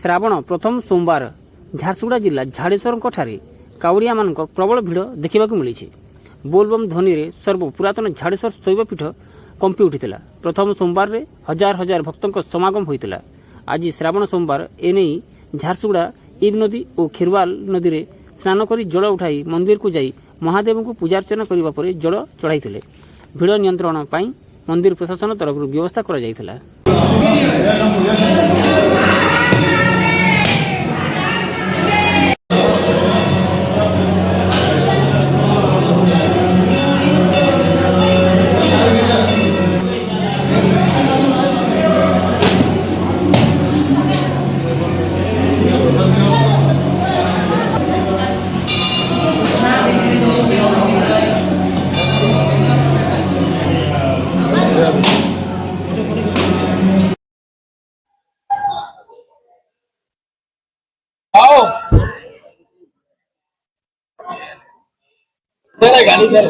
श्रावण प्रथम सोमवार झारसुगुड़ा जिला झाड़ेश्वर कावड़िया मान प्रबल भिड़ देखा मिली। बोलबम ध्वनि रे सर्व पुरातन झाड़ेश्वर शैवपीठ कंपी उठी। प्रथम सोमवार रे हजार हजार भक्तों समागम होता। आज श्रावण सोमवार एने झारसुगुड़ा इब नदी और खिरवाल नदी रे स्नान कर जल उठाई मंदिर को जाई महादेव को पूजार्चना करने पर जल चढ़ाई। भिड़ नियंत्रण पर मंदिर प्रशासन तरफ व्यवस्था कर जाइथिला। गाड़ी दे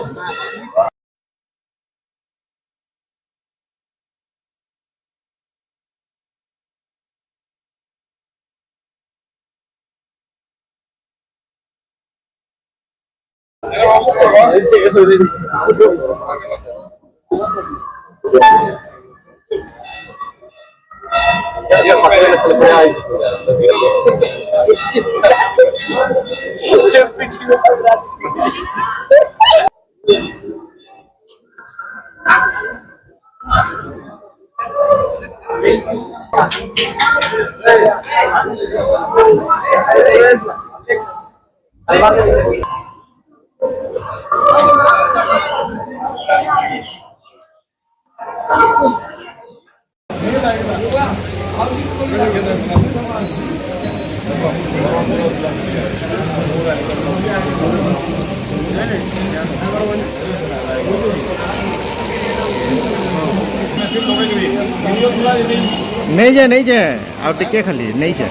नहीं जाए आप टिके खाली नहीं जाए।